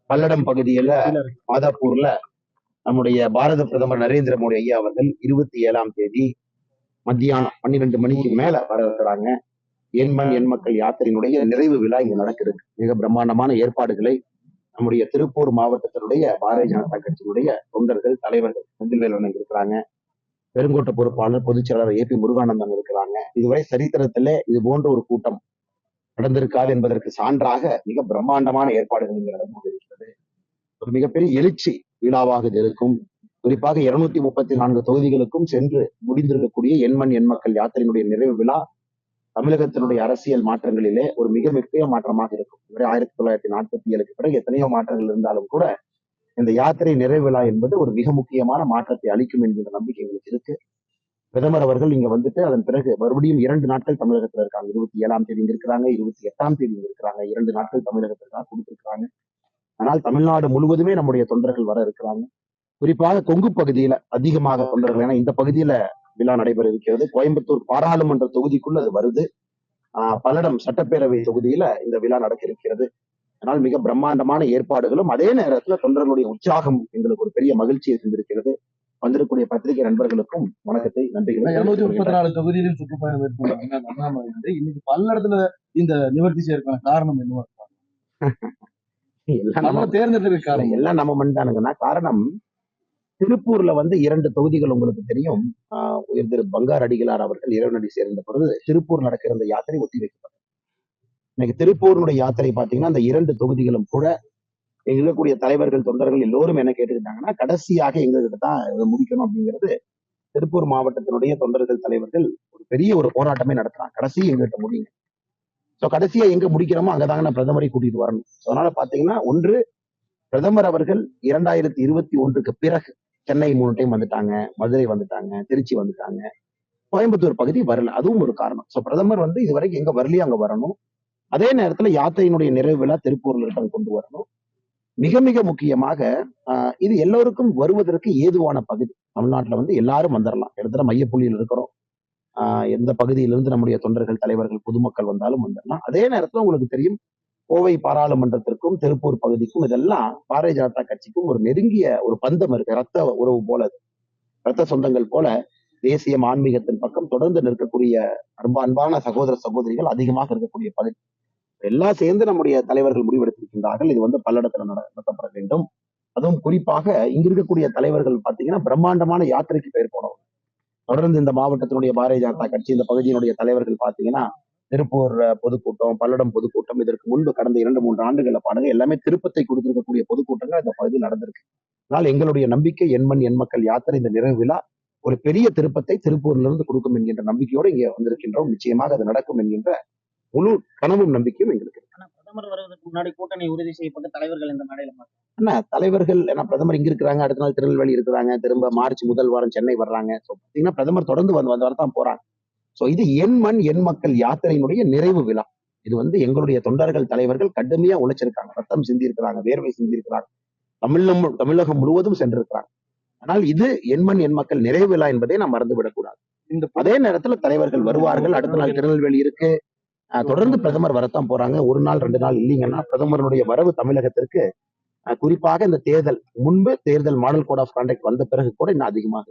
பல்லடம் பகுதியில மாதாப்பூர்ல நம்முடைய பாரத பிரதமர் நரேந்திர மோடி ஐயா அவர்கள் 27ஆம் தேதி மத்தியானம் 12 மணிக்கு மேல வர இருக்கிறாங்க. என் மண் என் மக்கள் யாத்திரையினுடைய நிறைவு விழா இங்க நடக்குது. மிக பிரம்மாண்டமான ஏற்பாடுகளை நம்முடைய திருப்பூர் மாவட்டத்தினுடைய பாரதிய ஜனதா கட்சியினுடைய தொண்டர்கள் தலைவர்கள் செந்தில்வேலன் இருக்கிறாங்க, பெருங்கோட்ட பொறுப்பாளர் பொதுச் செயலாளர் ஏபி முருகானந்தன் இருக்கிறாங்க. இதுவரை சரித்திரத்திலே இது போன்ற ஒரு கூட்டம் நடந்திருக்காது என்பதற்கு சான்றாக மிக பிரம்மாண்டமான ஏற்பாடுகள் இங்கு நடந்து கொண்டிருக்கிறது. ஒரு மிகப்பெரிய எழுச்சி விழாவாக இது இருக்கும். குறிப்பாக 234 தொகுதிகளுக்கும் சென்று முடிந்திருக்கக்கூடிய எண்மண் எண் மக்கள் யாத்திரையினுடைய நிறைவு விழா தமிழகத்தினுடைய அரசியல் மாற்றங்களிலே ஒரு மிக முக்கிய மாற்றமாக இருக்கும். 1947க்கு பிறகு எத்தனையோ மாற்றங்கள் இருந்தாலும் கூட இந்த யாத்திரை நிறைவு விழா என்பது ஒரு மிக முக்கியமான மாற்றத்தை அளிக்கும் என்கிற நம்பிக்கை எங்களுக்கு இருக்கு. பிரதமர் அவர்கள் இங்க வந்துட்டு அதன் பிறகு மறுபடியும் 2 நாட்கள் தமிழகத்துல இருக்காங்க. 27ஆம் தேதி இங்க இருக்கிறாங்க, 28ஆம் தேதி இங்க இருக்கிறாங்க. 2 நாட்கள் தமிழகத்திற்காக கொடுத்திருக்காங்க. ஆனால் தமிழ்நாடு முழுவதுமே நம்முடைய தொண்டர்கள் வர இருக்கிறாங்க. குறிப்பாக கொங்கு பகுதியில அதிகமாக தொண்டர்கள், ஏன்னா இந்த பகுதியில விழா நடைபெற இருக்கிறது. கோயம்புத்தூர் பாராளுமன்ற தொகுதிக்குள்ள அது வருது. பல்லடம் சட்டப்பேரவை தொகுதியில இந்த விழா நடக்க இருக்கிறது. அதனால் மிக பிரம்மாண்டமான ஏற்பாடுகளும் அதே நேரத்துல தொண்டர்களுடைய உற்சாகம் எங்களுக்கு ஒரு பெரிய மகிழ்ச்சியை தந்திருக்கிறது. வந்திருக்கக்கூடிய பத்திரிகை நண்பர்களுக்கும் வணக்கத்தை, நன்றிகளை. 234 தொகுதியிலும் சுற்றுப்பயணம் மேற்கொண்டாங்க அண்ணாமலை வந்து. இன்னைக்கு பல்லடத்துல இந்த நிவர்த்தி செய்யறதுக்கான காரணம் என்னவா தேர்ந்தெடுக்க எல்லாம் நம்ம மண்தானுங்கன்னா காரணம். திருப்பூர்ல வந்து 2 தொகுதிகள் உங்களுக்கு தெரியும். உயர் திரு பங்கார் அடிகளார் அவர்கள் இறைவனடி சேர்ந்த பொழுது திருப்பூர் நடக்கிற இந்த யாத்திரை ஒத்தி வைக்கப்பட்டது. இன்னைக்கு திருப்பூருடைய யாத்திரை பாத்தீங்கன்னா அந்த 2 தொகுதிகளும் கூட இருக்கக்கூடிய தலைவர்கள் தொண்டர்கள் எல்லோரும் என்ன கேட்டுக்கிட்டாங்கன்னா கடைசியாக எங்ககிட்ட தான் இதை முடிக்கணும் அப்படிங்கிறது. திருப்பூர் மாவட்டத்தினுடைய தொண்டர்கள் தலைவர்கள் ஒரு பெரிய ஒரு போராட்டமே நடத்துறாங்க. கடைசி எங்ககிட்ட முடியுங்க. சோ கடைசியா எங்க முடிக்கிறோமோ அங்கதாங்க நான் பிரதமரை கூட்டிட்டு வரணும். அதனால பாத்தீங்கன்னா ஒன்று, பிரதமர் அவர்கள் 2021க்கு பிறகு சென்னை 3 டைம் வந்துட்டாங்க, மதுரை வந்துட்டாங்க, திருச்சி வந்துட்டாங்க, கோயம்புத்தூர் பகுதி வரல. அதுவும் ஒரு காரணம். சோ பிரதமர் வந்து இதுவரைக்கும் எங்க வரலையோ அங்க வரணும். அதே நேரத்துல யாத்திரையினுடைய நிறைவு விழா திருப்பூர்ல இருக்க கொண்டு வரணும். மிக மிக முக்கியமாக இது எல்லோருக்கும் வருவதற்கு ஏதுவான பகுதி. தமிழ்நாட்டுல வந்து எல்லாரும் வந்துடலாம். இடத்துல மையப்புள்ளியில் இருக்கிறோம். எந்த பகுதியிலிருந்து நம்முடைய தொண்டர்கள் தலைவர்கள் பொதுமக்கள் வந்தாலும் வந்துடலாம். அதே நேரத்துல உங்களுக்கு தெரியும், கோவை பாராளுமன்றத்திற்கும் திருப்பூர் பகுதிக்கும் இதெல்லாம் பாரதிய ஜனதா கட்சிக்கும் ஒரு நெருங்கிய ஒரு பந்தம் இருக்கு. ரத்த உறவு போல, ரத்த சொந்தங்கள் போல தேசிய ஆன்மீகத்தின் பக்கம் தொடர்ந்து நிற்கக்கூடிய அன்பான சகோதர சகோதரிகள் அதிகமாக இருக்கக்கூடிய பகுதி. எல்லாம் சேர்ந்து நம்முடைய தலைவர்கள் முடிவெடுத்திருக்கின்றார்கள். இது வந்து பல்லடத்துல நடத்தப்பட வேண்டும். அதுவும் குறிப்பாக இங்க இருக்கக்கூடிய தலைவர்கள் பாத்தீங்கன்னா பிரம்மாண்டமான யாத்திரைக்கு பெயர் போனவங்க. தொடர்ந்து இந்த மாவட்டத்தினுடைய பாரதிய ஜனதா கட்சி இந்த பகுதியினுடைய தலைவர்கள் பாத்தீங்கன்னா திருப்பூர் பொதுக்கூட்டம், பல்லடம் பொதுக்கூட்டம், இதற்கு முன்பு கடந்த 2-3 ஆண்டுகள்ல பாருங்க எல்லாமே திருப்பத்தை கொடுத்திருக்கக்கூடிய பொதுக்கூட்டங்கள் இந்த பகுதியில் நடந்திருக்கு. அதனால் எங்களுடைய நம்பிக்கை எண்மண் எண் மக்கள் யாத்திரை இந்த நிறைவு விழா ஒரு பெரிய திருப்பத்தை திருப்பூர்ல இருந்து கொடுக்கும் என்கின்ற நம்பிக்கையோடு இங்கே வந்திருக்கின்றோம். நிச்சயமாக அது நடக்கும் என்கின்ற முழு கனவும் நம்பிக்கையும் எங்களுக்கு. பிரதமர் வருவதற்கு முன்னாடி கூட்டணி உறுதி செய்யப்பட்ட தலைவர்கள் இந்த மேடையில என்ன தலைவர்கள், ஏன்னா பிரதமர் இங்க இருக்கிறாங்க, அடுத்த நாள் திருநெல்வேலி இருக்கிறாங்க, திரும்ப மார்ச் முதல் வாரம் சென்னை வர்றாங்க. சோ பாத்தீங்கன்னா பிரதமர் தொடர்ந்து வரத்தான் போறாங்க. சோ இது என் மண் என் மக்கள் யாத்திரையினுடைய நிறைவு விழா. இது வந்து எங்களுடைய தொண்டர்கள் தலைவர்கள் கடுமையா உழைச்சிருக்காங்க, ரத்தம் சிந்தி இருக்கிறாங்க, வேர்வை சிந்தி இருக்கிறாங்க, தமிழகம் முழுவதும் சென்றிருக்கிறாங்க. ஆனால் இது என் மண் என் மக்கள் நிறைவு விழா என்பதை நாம் மறந்துவிடக் கூடாது. அதே நேரத்துல தலைவர்கள் வருவார்கள். அடுத்த நாள் திருநெல்வேலி இருக்கு, தொடர்ந்து பிரதமர் வரத்தான் போறாங்க. 1 நாள் 2 நாள் இல்லைங்கன்னா பிரதமருடைய வரவு தமிழகத்திற்கு குறிப்பாக இந்த தேர்தல் முன்பு, தேர்தல் மாடல் கோட் ஆஃப் கான்டக்ட் வந்த பிறகு கூட இன்னும் அதிகமாக.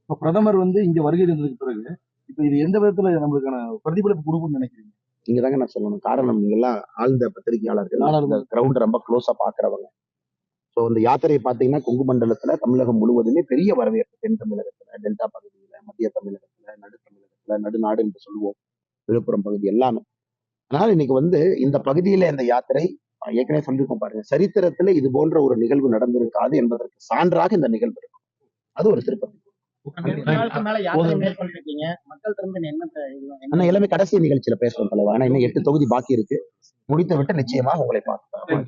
இப்ப பிரதமர் வந்து இங்க வருகை இருந்ததுக்கு பிறகு இப்ப இது எந்த விதத்துல நம்மளுக்கான பிரதிபலிப்பு கொடுக்கும்னு நினைக்கிறீங்க? நீங்க தாங்க நான் சொல்லணும். காரணம், நீங்க எல்லாம் ஆழ்ந்த பத்திரிகையாளர்கள், கிரவுண்ட் ரொம்ப க்ளோஸா பாக்குறவங்க. சோ இந்த யாத்திரையை பாத்தீங்கன்னா கொங்கு மண்டலத்துல தமிழகம் முழுவதுமே பெரிய வரவேற்பு. தென் தமிழகத்துல, டெல்டா பகுதியில, மத்திய தமிழகத்துல, நடு தமிழகத்துல, நடுநாடு என்று சொல்லுவோம், விழுப்புரம் பகுதி எல்லாமே. அதனால இன்னைக்கு வந்து இந்த பகுதியில இந்த யாத்திரை ஏற்கனவே சொல்லிருக்கோம் பாருங்க, சரித்திரத்துல இது போன்ற ஒரு நிகழ்வு நடந்திருக்காது என்பதற்கு சான்றாக இந்த நிகழ்வு இருக்கும். அது ஒரு திருப்பதி. எல்லாமே கடைசி நிகழ்ச்சியில பேசுறோம் தலைவா. ஆனா இன்னும் 8 தொகுதி பாக்கி இருக்கு. முடித்து விட்டு நிச்சயமாக உங்களை பார்க்கலாம்.